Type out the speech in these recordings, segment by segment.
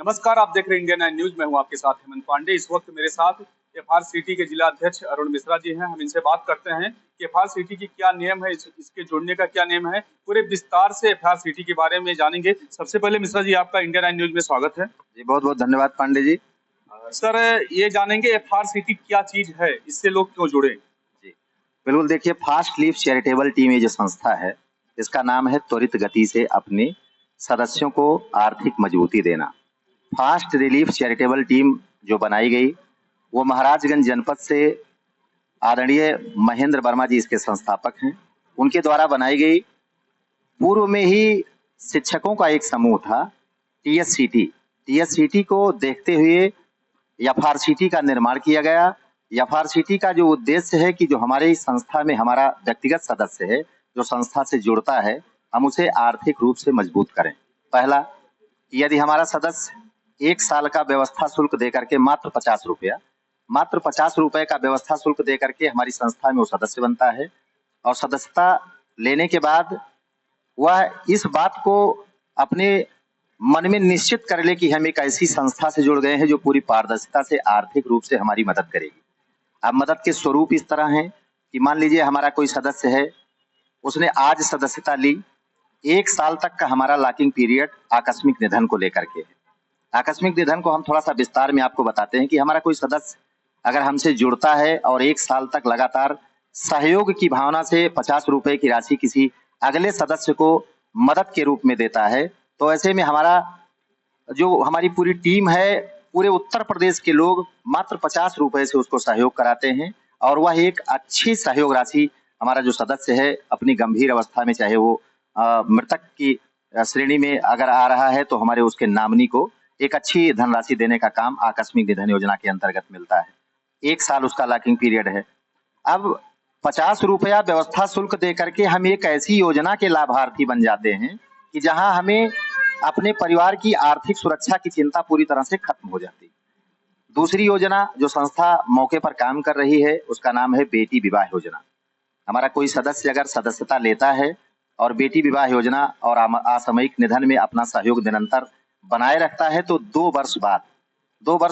नमस्कार, आप देख रहे हैं इंडिया 9 न्यूज। मैं हूं आपके साथ हेमंत पांडे। इस वक्त मेरे साथ एफआरसीटी के जिला अध्यक्ष अरुण मिश्रा जी हैं। हम इनसे बात करते हैं कि एफआरसीटी की क्या नियम है, इसके जुड़ने का क्या नियम है। पूरे विस्तार से एफआरसीटी के बारे में जानेंगे। सबसे पहले मिश्रा जी, आपका इंडिया 9 न्यूज में स्वागत है। जी बहुत बहुत धन्यवाद पांडे जी। सर, ये जानेंगे एफआरसीटी क्या चीज है, इससे लोग क्यों जुड़े। जी बिल्कुल, देखिए फास्ट लीफ चैरिटेबल टीम ये जो संस्था है, इसका नाम है त्वरित गति से अपने सदस्यों को आर्थिक मजबूती देना। फास्ट रिलीफ चैरिटेबल टीम जो बनाई गई वो महाराजगंज जनपद से आदरणीय महेंद्र वर्मा जी इसके संस्थापक हैं। उनके द्वारा बनाई गई। पूर्व में ही शिक्षकों का एक समूह था टीएससीटी को देखते हुए एफआरसीटी का निर्माण किया गया। एफआरसीटी का जो उद्देश्य है कि जो हमारे इस संस्था में हमारा व्यक्तिगत सदस्य है जो संस्था से जुड़ता है, हम उसे आर्थिक रूप से मजबूत करें। पहला, यदि हमारा सदस्य 1 साल का व्यवस्था शुल्क देकर के मात्र 50 रुपए का व्यवस्था शुल्क देकर के हमारी संस्था में वो सदस्य बनता है और सदस्यता लेने के बाद वह इस बात को अपने मन में निश्चित कर ले कि हम एक ऐसी संस्था से जुड़ गए हैं जो पूरी पारदर्शिता से आर्थिक रूप से हमारी मदद करेगी। अब मदद के स्वरूप इस तरह हैं कि मान लीजिए हमारा कोई सदस्य है, उसने आज सदस्यता ली, 1 साल तक का हमारा लॉकिंग पीरियड आकस्मिक निधन को लेकर के है। आकस्मिक निधन को हम थोड़ा सा विस्तार में आपको बताते हैं कि हमारा कोई सदस्य अगर हमसे जुड़ता है और 1 साल तक लगातार सहयोग की भावना से 50 रुपए की राशि किसी अगले सदस्य को मदद के रूप में देता है, तो ऐसे में हमारी पूरी टीम है, पूरे उत्तर प्रदेश के लोग मात्र 50 रुपए से उसको सहयोग कराते हैं और वह एक अच्छी सहयोग राशि हमारा जो सदस्य है अपनी गंभीर अवस्था में, चाहे वो मृतक की श्रेणी में अगर आ रहा है तो हमारे उसके नामनी को एक अच्छी धनराशि देने का काम आकस्मिक निधन योजना के अंतर्गत मिलता है। 1 साल उसका लॉकिंग पीरियड है। अब 50 रुपया व्यवस्था शुल्क दे करके हम एक ऐसी योजना के लाभार्थी बन जाते हैं कि जहां हमें अपने परिवार की आर्थिक सुरक्षा की चिंता पूरी तरह से खत्म हो जाती है। दूसरी योजना जो संस्था मौके पर काम कर रही है उसका नाम है बेटी विवाह योजना। हमारा कोई सदस्य अगर सदस्यता लेता है और बेटी विवाह योजना और असामयिक निधन में अपना सहयोग निरंतर बनाए रखता है तो 2 वर्ष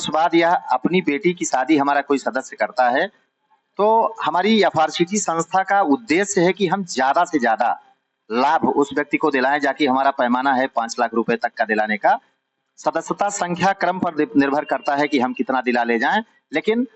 बाद यह अपनी बेटी की शादी हमारा कोई सदस्य करता है, तो हमारी एफआरसीटी संस्था का उद्देश्य है कि हम ज्यादा से ज्यादा लाभ उस व्यक्ति को दिलाएं, जाकि हमारा पैमाना है 5 लाख रुपए तक का दिलाने का। सदस्यता संख्या क्रम पर निर्भर करता है कि हम कितना दिला ले जाएं, लेकिन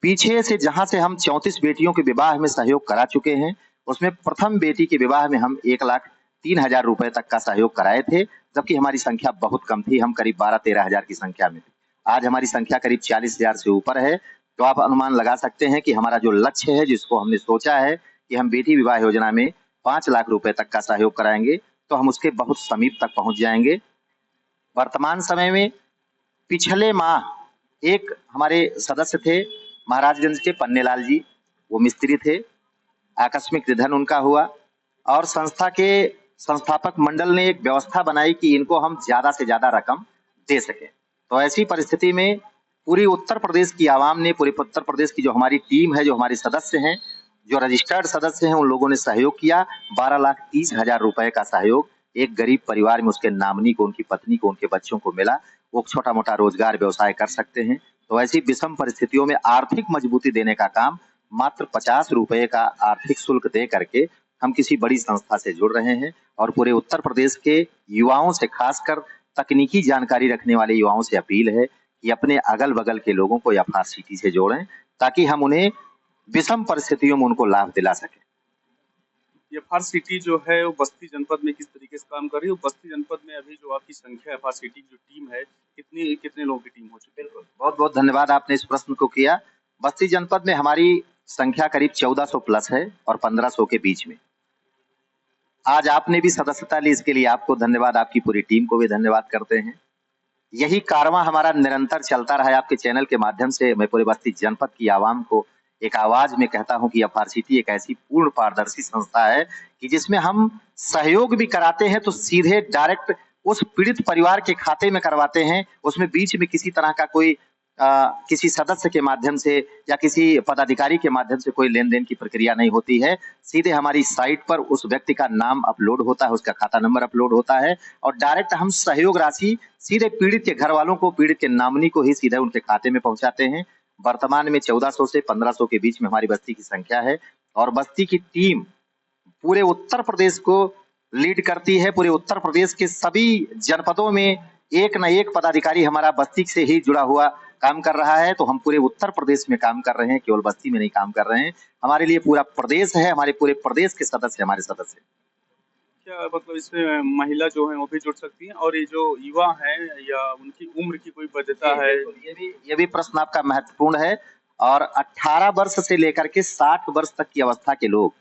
पीछे से जहां से हम 34 बेटियों के विवाह में सहयोग करा चुके हैं, उसमें प्रथम बेटी के विवाह में हम 1,03,000 रुपए तक का सहयोग कराए थे, जबकि हमारी संख्या बहुत कम थी। हम करीब 12-13 हजार की संख्या में थे। आज हमारी संख्या करीब 40,000 से ऊपर है। तो आप अनुमान लगा सकते हैं कि हमारा जो लक्ष्य है, जिसको हमने सोचा है कि हम बेटी विवाह योजना में 5 लाख रुपए तक का सहयोग कराएंगे, तो हम उसके बहुत समीप तक पहुंच जाएंगे। वर्तमान समय में पिछले माह एक हमारे सदस्य थे महाराजगंज के पन्नेलाल जी, वो मिस्त्री थे, आकस्मिक निधन उनका हुआ और संस्था के संस्थापक मंडल ने एक व्यवस्था बनाई कि इनको हम ज्यादा से ज्यादा रकम दे सके। तो ऐसी परिस्थिति में पूरी उत्तर प्रदेश की आवाम ने, पूरे उत्तर प्रदेश की जो हमारी टीम है, जो हमारे सदस्य हैं, जो रजिस्टर्ड सदस्य हैं, उन लोगों ने सहयोग किया। 12,30,000 रुपए का सहयोग एक गरीब परिवार में उसके नामनी को, उनकी पत्नी को, उनके बच्चों को मिला। वो छोटा मोटा रोजगार व्यवसाय कर सकते हैं। तो ऐसी विषम परिस्थितियों में आर्थिक मजबूती देने का काम मात्र 50 रुपए का आर्थिक शुल्क दे करके हम किसी बड़ी संस्था से जुड़ रहे हैं और पूरे उत्तर प्रदेश के युवाओं से, खासकर तकनीकी जानकारी रखने वाले युवाओं से अपील है कि अपने अगल बगल के लोगों को एफआरसीटी से जोड़ें, ताकि हम उन्हें विषम परिस्थितियों में उनको लाभ दिला सके। एफआरसीटी जो है वो बस्ती जनपद में किस तरीके से काम कर रही है? बस्ती जनपद में अभी जो आपकी संख्या एफआरसीटी की जो टीम है, कितने लोगों की टीम हो चुकी है? बहुत बहुत धन्यवाद आपने इस प्रश्न को किया। बस्ती जनपद में हमारी संख्या करीब 1400 प्लस है और 1500 के बीच में। आज आपने भी सदस्यता ली, इसके लिए आपको धन्यवाद, आपकी पूरी टीम को भी धन्यवाद करते हैं। यही कारवां हमारा निरंतर चलता रहा है। आपके चैनल के माध्यम से मैं पूरे बस्ती जनपद की आवाम को एक आवाज में कहता हूं कि एफआरसीटी एक ऐसी पूर्ण पारदर्शी संस्था है कि जिसमें हम सहयोग भी कराते हैं तो सीधे डायरेक्ट उस पीड़ित परिवार के खाते में करवाते हैं। उसमें बीच में किसी तरह का कोई किसी सदस्य के माध्यम से या किसी पदाधिकारी के माध्यम से कोई लेन देन की प्रक्रिया नहीं होती है। सीधे हमारी साइट पर उस व्यक्ति का नाम अपलोड होता है, उसका खाता नंबर अपलोड होता है और डायरेक्ट हम सहयोग राशि सीधे पीड़ित के घर वालों को, पीड़ित के नामिनी को ही सीधे उनके खाते में पहुंचाते हैं। वर्तमान में 1400 से 1500 के बीच में हमारी बस्ती की संख्या है और बस्ती की टीम पूरे उत्तर प्रदेश को लीड करती है। पूरे उत्तर प्रदेश के सभी जनपदों में एक न एक पदाधिकारी हमारा बस्ती से ही जुड़ा हुआ काम कर रहा है। तो हम पूरे उत्तर प्रदेश में काम कर रहे हैं, केवल बस्ती में नहीं काम कर रहे हैं। हमारे लिए पूरा प्रदेश है, हमारे पूरे प्रदेश के सदस्य हमारे सदस्य। क्या मतलब इसमें महिला जो है वो भी जुड़ सकती हैं, और ये जो युवा हैं या उनकी उम्र की कोई वैधता है? ये भी प्रश्न आपका महत्वपूर्ण है। और 18 वर्ष से लेकर के 60 वर्ष तक की अवस्था के लोग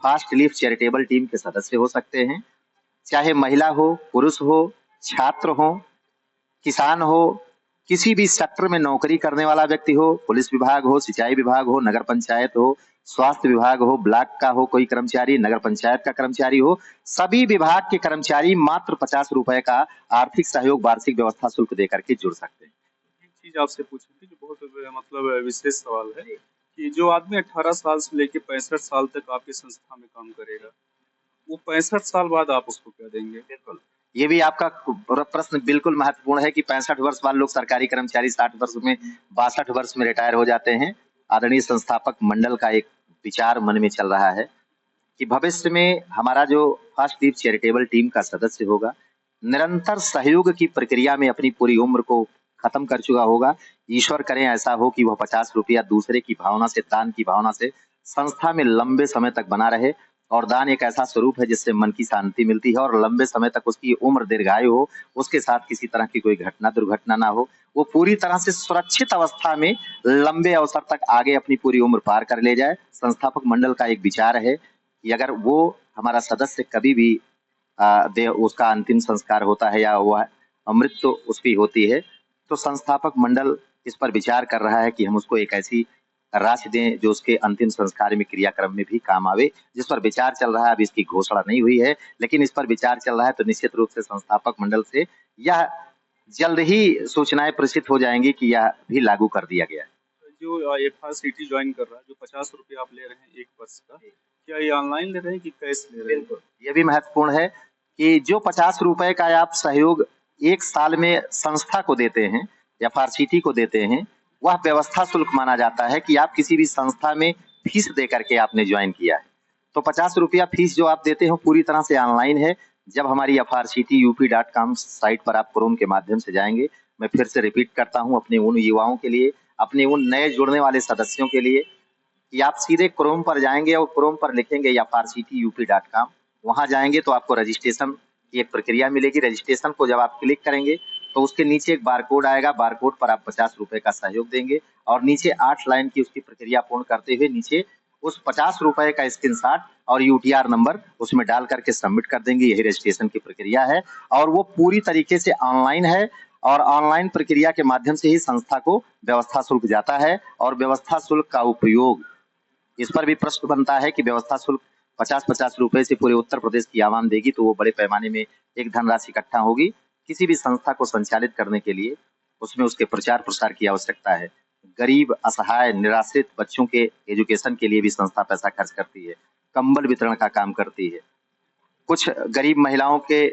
फास्ट लीफ चैरिटेबल टीम के सदस्य हो सकते हैं। चाहे महिला हो, पुरुष हो, छात्र हो, किसान हो, किसी भी सेक्टर में नौकरी करने वाला व्यक्ति हो, पुलिस विभाग हो, सिंचाई विभाग हो, नगर पंचायत हो, स्वास्थ्य विभाग हो, ब्लॉक का हो कोई कर्मचारी, नगर पंचायत का कर्मचारी हो, सभी विभाग के कर्मचारी मात्र 50 रुपए का आर्थिक सहयोग वार्षिक व्यवस्था शुल्क देकर के जुड़ सकते हैं। एक चीज आपसे पूछनी थी जो बहुत मतलब विशेष सवाल है कि जो आदमी 18 साल से लेके 65 साल तक आपकी संस्था में काम करेगा, वो 65 साल बाद आप उसको क्या देंगे? बिल्कुल, ये भी आपका प्रश्न बिल्कुल महत्वपूर्ण है कि 65 वर्ष वाले लोग सरकारी कर्मचारी 60 वर्ष में 62 वर्ष में रिटायर हो जाते हैं। आदरणीय संस्थापक मंडल का एक विचार मन में चल रहा है कि भविष्य में हमारा जो फास्ट लीफ चैरिटेबल टीम का सदस्य होगा, निरंतर सहयोग की प्रक्रिया में अपनी पूरी उम्र को खत्म कर चुका होगा। ईश्वर करें ऐसा हो कि वह 50 रुपया दूसरे की भावना से, दान की भावना से संस्था में लंबे समय तक बना रहे। और दान एक ऐसा स्वरूप है जिससे मन की शांति मिलती है और लंबे समय तक उसकी उम्र दीर्घायु हो, उसके साथ किसी तरह की कोई घटना दुर्घटना ना हो, वो पूरी तरह से सुरक्षित अवस्था में लंबे अवसर तक आगे अपनी पूरी उम्र पार कर ले जाए। संस्थापक मंडल का एक विचार है कि अगर वो हमारा सदस्य कभी भी उसका अंतिम संस्कार होता है या वह मृत्यु उसकी होती है, तो संस्थापक मंडल इस पर विचार कर रहा है कि हम उसको एक ऐसी राशि दें जो उसके अंतिम संस्कार में क्रियाक्रम में भी काम आवे, जिस पर विचार चल रहा है। अभी इसकी घोषणा नहीं हुई है, लेकिन इस पर विचार चल रहा है। तो निश्चित रूप से संस्थापक मंडल से यह जल्द ही सूचनाएं प्रेषित हो जाएंगी कि यह भी लागू कर दिया गया है। जो FRCT ज्वाइन कर रहा है, जो 50 रुपये आप ले रहे हैं एक वर्ष का, क्या ये ऑनलाइन ले रहे हैं कि कैश ले रहे हैं? बिल्कुल, ये भी महत्वपूर्ण है कि जो 50 रुपए का आप सहयोग एक साल में संस्था को देते हैं, FRCT को देते हैं, वह व्यवस्था शुल्क माना जाता है कि आप किसी भी संस्था में फीस दे करके आपने ज्वाइन किया है। तो 50 रुपया फीस जो आप देते हो पूरी तरह से ऑनलाइन है। जब हमारी frctup.com साइट पर आप क्रोम के माध्यम से जाएंगे, मैं फिर से रिपीट करता हूं अपने उन युवाओं के लिए, अपने उन नए जुड़ने वाले सदस्यों के लिए कि आप सीधे क्रोम पर जाएंगे और क्रोम पर लिखेंगे frctup.com, वहां जाएंगे तो आपको रजिस्ट्रेशन की एक प्रक्रिया मिलेगी। रजिस्ट्रेशन को जब आप क्लिक करेंगे तो उसके नीचे एक बारकोड आएगा, बारकोड पर आप 50 रुपए का सहयोग देंगे और नीचे 8 लाइन की उसकी प्रक्रिया पूर्ण करते हुए नीचे उस 50 रुपए का स्क्रीनशॉट और UTR नंबर उसमें डाल करके सबमिट कर देंगे। यही रजिस्ट्रेशन की प्रक्रिया है और वो पूरी तरीके से ऑनलाइन है और ऑनलाइन प्रक्रिया के माध्यम से ही संस्था को व्यवस्था शुल्क जाता है। और व्यवस्था शुल्क का उपयोग, इस पर भी प्रश्न बनता है कि व्यवस्था शुल्क 50-50 रुपए से पूरे उत्तर प्रदेश की आवाम देगी तो वो बड़े पैमाने में एक धनराशि इकट्ठा होगी। किसी भी संस्था को संचालित करने के लिए उसमें उसके प्रचार प्रसार की आवश्यकता है। गरीब, असहाय, निराश्रित बच्चों के एजुकेशन के लिए भी संस्था पैसा खर्च करती है, कंबल वितरण का काम करती है, कुछ गरीब महिलाओं के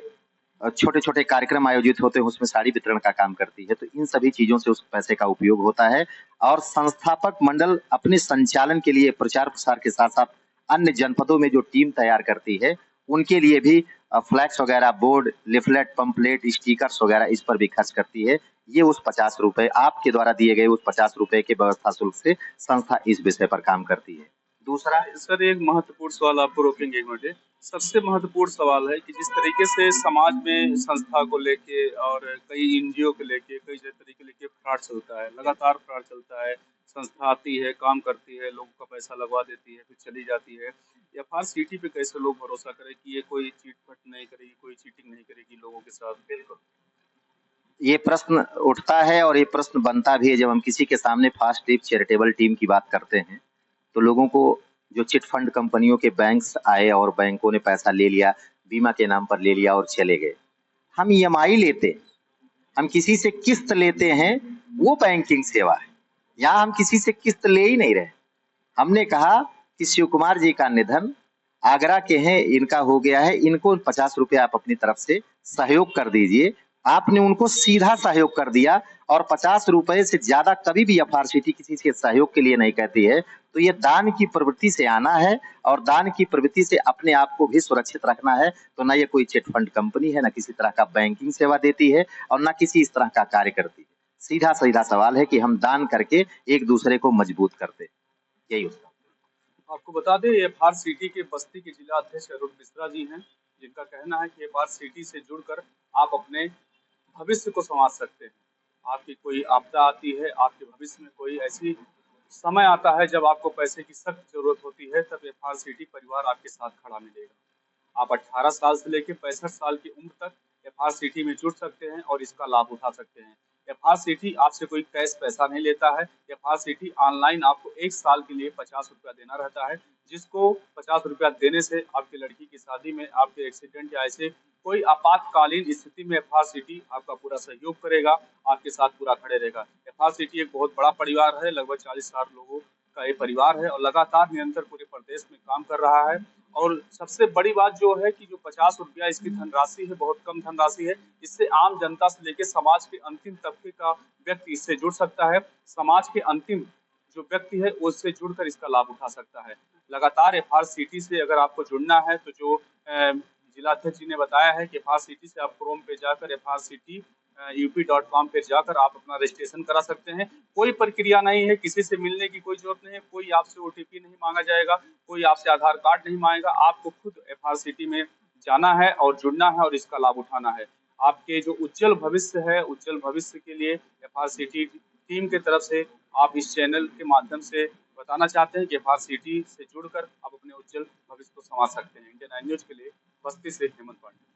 छोटे छोटे कार्यक्रम आयोजित होते हैं उसमें साड़ी वितरण का काम करती है। तो इन सभी चीजों से उस पैसे का उपयोग होता है। और संस्थापक मंडल अपने संचालन के लिए प्रचार प्रसार के साथ साथ अन्य जनपदों में जो टीम तैयार करती है उनके लिए भी फ्लैक्स वगैरह, बोर्ड, लिफलेट, पंपलेट, स्टिकर्स वगैरह इस पर भी खर्च करती है। ये उस 50 रुपए आपके द्वारा दिए गए उस 50 रुपए के व्यवस्था शुल्क से संस्था इस विषय पर काम करती है। दूसरा सर, एक महत्वपूर्ण सवाल आपको रोकेंगे एक मिनट। सबसे महत्वपूर्ण सवाल है कि जिस तरीके से समाज में संस्था को लेके और कई NGO को लेके कई तरीके लेके फ्रॉड चलता है, लगातार फ्रॉड चलता है। संस्था आती है, काम करती है, लोगों का पैसा लगवा देती है, फिर चली जाती है। FRCT पे कैसे लोग भरोसा करें कि ये कोई चीट फट नहीं करेगी, कोई चीटिंग नहीं करेगी लोगों के साथ? बिल्कुल, ये प्रश्न उठता है और ये प्रश्न बनता भी है जब हम किसी के सामने फास्ट लीफ चैरिटेबल टीम की बात करते हैं। तो लोगों को जो चिट फंड कंपनियों के बैंक्स आए और बैंकों ने पैसा ले लिया, बीमा के नाम पर ले लिया और चले गए। हम EMI लेते, हम किसी से किस्त लेते हैं, वो बैंकिंग सेवा है। यहाँ हम किसी से किस्त ले ही नहीं रहे। हमने कहा कि शिव कुमार जी का निधन आगरा के हैं, इनका हो गया है, इनको 50 रुपए आप अपनी तरफ से सहयोग कर दीजिए। आपने उनको सीधा सहयोग कर दिया और 50 रुपए से ज्यादा कभी भी एफआरसीटी किसी के सहयोग के लिए नहीं कहती है। तो ये दान की प्रवृत्ति से आना है और दान की प्रवृत्ति से अपने आप को भी सुरक्षित रखना है। तो ना ये कोई चिट फंड कंपनी है, ना किसी तरह का बैंकिंग सेवा देती है और ना किसी इस तरह का कार्य करती है। सीधा सीधा सवाल है कि हम दान करके एक दूसरे को मजबूत करते, यही उसका। आपको बता दें एफआरसीटी के बस्ती के जिला अध्यक्ष अरुण मिश्रा जी हैं, जिनका कहना है कि एफआरसीटी से जुड़कर आप अपने भविष्य को संवार सकते हैं। आपकी कोई आपदा आती है, आपके भविष्य में कोई ऐसी समय आता है जब आपको पैसे की सख्त जरूरत होती है, तब एफआरसीटी परिवार आपके साथ खड़ा मिलेगा। आप 18 साल से लेकर 65 साल की उम्र तक एफआरसीटी में जुड़ सकते हैं और इसका लाभ उठा सकते हैं। एफआरसीटी आपसे कोई कैश पैसा नहीं लेता है। एफआरसीटी ऑनलाइन आपको 1 साल के लिए 50 रुपया देना रहता है, जिसको 50 रुपया देने से आपकी लड़की की शादी में, आपके एक्सीडेंट या ऐसे कोई आपातकालीन स्थिति में एफआरसीटी आपका पूरा सहयोग करेगा, आपके साथ पूरा खड़े रहेगा। एफआरसीटी एक बहुत बड़ा परिवार है, लगभग 40-60 लोगों का ये परिवार है और लगातार निरंतर पूरे प्रदेश में काम कर रहा है। और सबसे बड़ी बात जो है कि जो 50 रुपया इसकी धनराशि है, बहुत कम धनराशि है। इससे आम जनता से लेकर समाज के अंतिम तबके का व्यक्ति इससे जुड़ सकता है। समाज के अंतिम जो व्यक्ति है उससे जुड़कर इसका लाभ उठा सकता है। लगातार एफआरसीटी से अगर आपको जुड़ना है तो जो जिला अध्यक्ष जी ने बताया है कि एफआरसीटी से आप क्रोम पे जाकर FRCT UP.com पे जाकर आप अपना रजिस्ट्रेशन करा सकते हैं। कोई प्रक्रिया नहीं है, किसी से मिलने की कोई जरूरत नहीं है, कोई आपसे ओटीपी नहीं मांगा जाएगा, कोई आपसे आधार कार्ड नहीं मांगेगा। आपको खुद एफआरसीटी में जाना है और जुड़ना है और इसका लाभ उठाना है। आपके जो उज्जवल भविष्य है, उज्जवल भविष्य के लिए एफआरसीटी टीम की तरफ से आप इस चैनल के माध्यम से बताना चाहते हैं कि एफआरसीटी से जुड़कर आप अपने उज्जवल भविष्य को संवार सकते हैं। इंडियन न्यूज के लिए बस्ती से हेमंत पांडे।